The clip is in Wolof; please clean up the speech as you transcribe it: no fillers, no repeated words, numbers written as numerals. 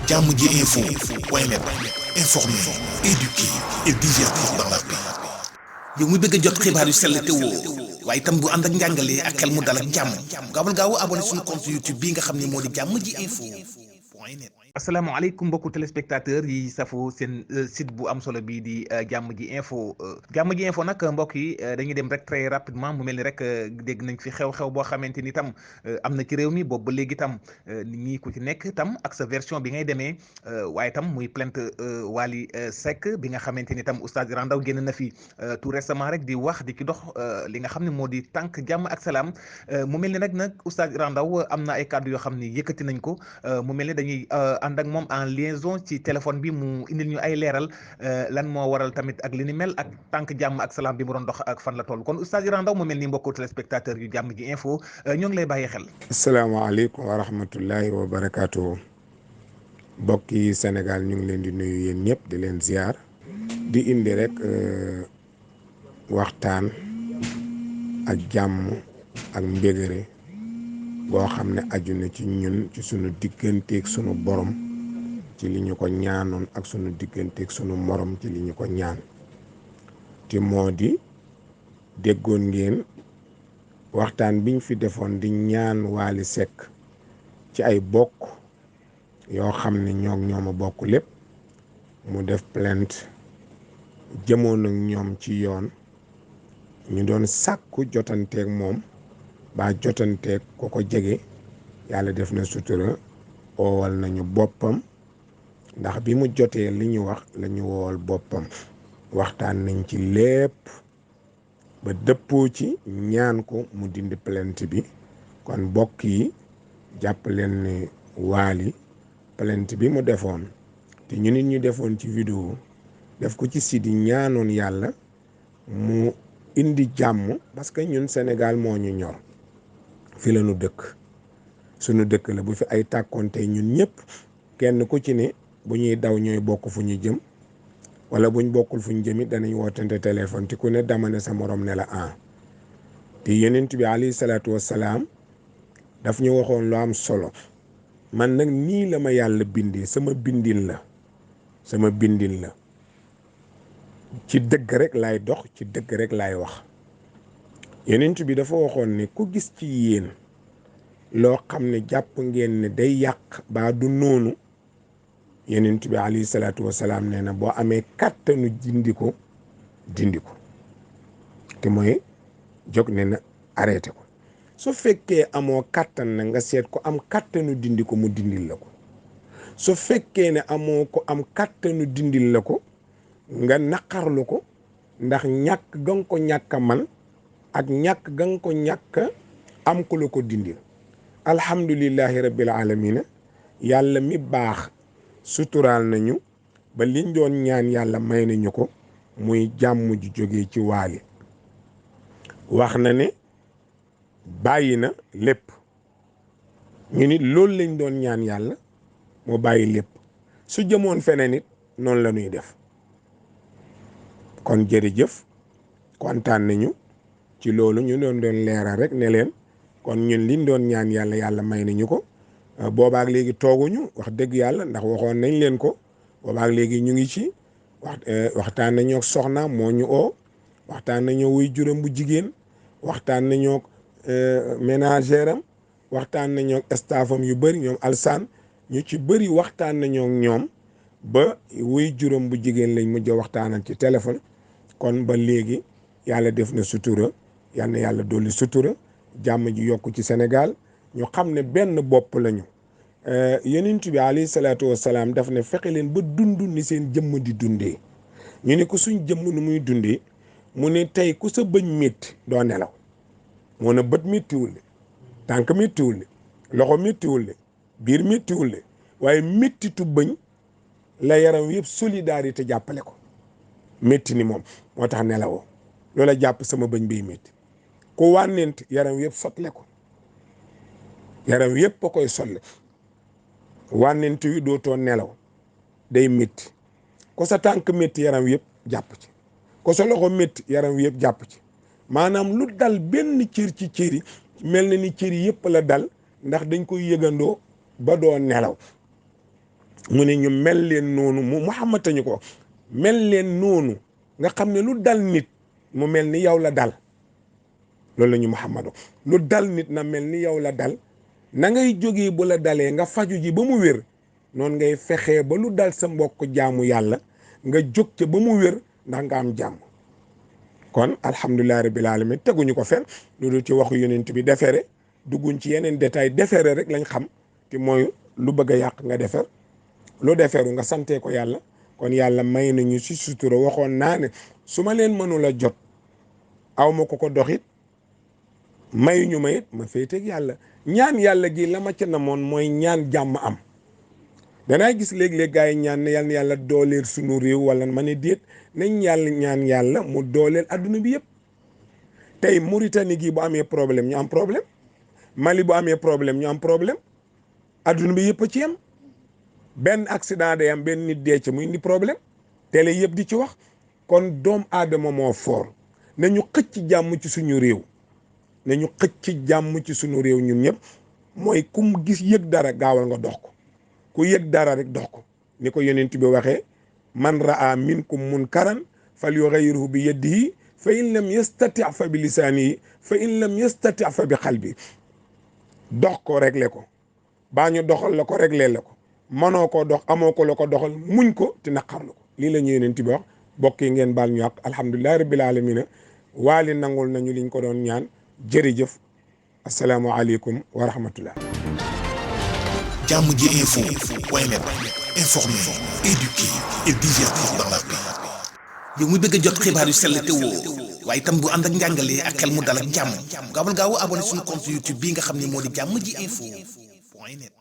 jàmm ji info point net, informer, éduquer et divertir dans la paix. yow mi bëgg a jot xibaar yu sell te woo waaye itam bu ànd ak njàngalee ak xel mu dal ak jàmm gaawal gaaw abonné suñu compte YouTube bi nga xam ne moo di jàmm ji info point net. asalaamaaleykum mbokku téléspectateur yi safo seen site bu am solo bii di jàmm ji info nag mbokk yi dañuy dem rek très rapidement mu mel ni rek dégg nañ fi xew-xew boo xamante ni tam am na ci réew mi boobu ba léegi tam nit ñi ku ci nekk tam ak sa version bi ngay demee waaye tam muy plainte Wally Seck bi nga xamante ni tam oustaz Iran Ndao génn na fi tout récemment rek di wax di ci dox li nga xam ne moo di tànk jàmm ak salaam mu mel ni nag oustaz Iran Ndao am na ay kàddu yoo xam ni yëkkati nañ ko mu mel ni dañuy ànd ak moom en liaison ci téléphone bi mu indil ñu ay leeral lan moo waral tamit ak li ni mel ak tànk jàmm ak salaam bi mu doon dox ak fan la toll kon oustaz Iran Ndao mu mel ni mbokku téléspectateur yu jàmm ji info ñoo ngi lay bàyyi xel. asalaamaaleykum wa rahmatullahi wa barakaatu. mbokki Sénégal ñu ngi leen di nuyu yéen ñëpp di leen ziar di indi rek waxtaan ak jàmm ak mbégére boo xam ne aju na ci ñun ci sunu digganteeg sunu borom ci li ñu ko ñaanoon ak sunu digganteeg sunu morom ci li ñu ko ñaan te moo di déggoon ngeen waxtaan biñ fi defoon di ñaan Wally Seck ci ay bokk yoo xam ne ñooma bokk lépp mu def plainte jëmoon ak ñoom ci yoon ñu doon sàkku jotanteeg moom ba jotanteeg ko ko jege yàlla def na sutura oowal nañu boppam ndax bi mu jotee li ñu wax la ñu woowal boppam waxtaan nañ ci lépp ba dëppoo ci ñaan ko mu dindi plainte bi kon bokk yi jàpp leen ne Wally plainte bi mu defoon te ñu nit ñu defoon ci vidéo def ko ci site yi ñaanoon yàlla mu indi jàmm parce que ñun Sénégal moo ñu ñor fi la ñu dëkk sunu dëkk la bu fi ay tàkkoonte ñun ñëpp kenn ku ci ne bu ñuy daw ñooy bokk fu ñu jëm wala buñ bokkul fu ñu jëmit danañ wootante téléphone te ku ne dama ne sa morom ne la te yonent bi alayhi salaatu wassalaam daf ñu waxoon lu am solo man nag nii la ma yàlla bindee sama bindin la ci dëgg rek laay dox ci dëgg rek laay wax yonent bi dafa waxoon ne ku gis ci yéen loo xam ne jàpp ngeen ne day yàq baa du noonu yonent bi alayhi salaatu wasalaam nee na boo amee kàttanu dindi ko te mooy jóg ne na arrêté ko su fekkee amoo kàttan na nga seet ko am kàttanu dindi ko mu dindil la ko su fekkee ne amoo ko am kàttanu dindil la ko nga naqarlu ko ndax ñàkk ga nga ko ñàkk a man ak ñàkk ga nga ko ñàkk am ku la ko dindil alhamdulillahi rabbil alamina yàlla mi baax suturaal nañu ba liñ doon ñaan yàlla may nañu ko muy jàmm ju jógee ci Wally wax na ne bàyyi na lépp ñu nit loolu lañ doon ñaan yàlla moo bàyyi lépp su jëmoon feneen it noonu la ñuy def kon jërëjëf kontaan nañu ci loolu ñu doon leeral rek ne leen kon ñun liñ doon ñaan yàlla may nañu ko boobaak léegi tooguñu wax dëgg yàlla ndax waxoon nañ leen ko boobaak léegi ñu ngi ci waxtaan nañoo soxna moo ñu oo waxtaan nañoo wuy juróom bu jigéen waxtaan nañoo ménagère am waxtaan nañoo staffam yu bëri ñoom alsaan ñu ci bëri waxtaan nañoo ñoom ba wuy juróom bu jigéen lañ mujj waxtaanal ci téléphone kon ba léegi yàlla def na sutura yal na yàlla dolli sutura jàmm ji yokku ci Sénégal ñu xam ne benn bopp lañu yonent bi alayhi salaatu wassalaam daf ne fexe leen ba dund ni seen jëmm di dundee ñu ne ko suñ jëmm nu muy dundee mu ne tey ku sa bëñ métti doo nelaw moo na bët méttiwul de tànk méttiwul de loxo méttiwul de biir méttiwul de waaye méttitu bëñ la yaram yëpp solidarité jàppale ko métti ni moom moo tax nelawoo loola jàpp sama bëñ biy métti ku wànnent yaram yëpp sotle ko yaram yëpp a koy solle wànnent wi dootoo nelaw day métti ko sa tànk métti yaram yëpp jàpp ci ko sa loxo métti yaram yëpp jàpp ci maanaam lu dal benn cër ci cëri mel na ni cëri yëpp la dal ndax dañ koy yëgandoo ba doo nelaw mu ne ñu mel leen noonu Muhammad tañu ko mel leen noonu nga xam ne lu dal nit mu mel ni yow la dal loolu la ñu Muhammadu lu dal nit na mel ni yow la dal na ngay jógee bu la dalee nga faju ji ba mu wér noonu ngay fexee ba lu dal sa mbokk jaamu yàlla nga jóg ca ba mu wér ndax nga am jàmm. kon alhamdulillahi rabbil alamin teguñu ko fen lu dul ci waxu yonent bi defere dugguñ ci yeneen détail defere rek lañ xam te mooy lu bëgg a yàq nga defer lu deferu nga santee ko yàlla. kon yàlla may nañu ci sutura waxoon naa ne su ma leen mënula jot aw ma ko doxit mayuñu ma it ma féeteeg yàlla ñaan yàlla gi la ma ca namoon mooy ñaan jàmm am. danaa gis léeg-léeg gars yi ñaan ne yàlla na yàlla dooleel sunu réew wala ma ne déet nañ yàlla ñaan yàlla mu dooleel adduna bi yëpp. tey Mauritanie gi bu amee problème ñu am problème Mali bu amee problème ñu am problème adduna bi yëpp a ci yem. benn accident day am benn nit dee ca mu indi problème télé yëpp di ci wax kon doom aadama moo foor nañu xëcc jàmm ci suñu réew nañu xëcc jàmm ci suñu réew ñun ñëpp mooy ku mu gis yëg dara gaawal nga dox ko ku yëg dara rek dox ko ni ko yonent bi waxee man raa minkum munkaran fal yughayyirhu bi yadihi fa in lam yastati fa bi lisaanihi fa in lam yastati fa bi qalbi dox ko réglé ko baa ñu doxal la ko réglé la ko mënoo ko dox amoo ko la ko doxal muñ ko te naqarlu ko lii la ñu yonent bi wax bokk yi ngeen baal ñu ak alhamdulillahi rabbil alamina waali nangul nañu liñ ko doon ñaan jërëjëf asalaamualeykum wa rahmatullah. Jàmm ji info point net, informer, éduquer et divertir dans la paix. yow mu bëgg a jot xibaar yu sell te woo waaye itam bu ànd ak njàngalee ak xel mu dal ak jàmm gaawal gaaw abonné suñu compte YouTube bii nga xam ne moo di Jàmm ji info point net.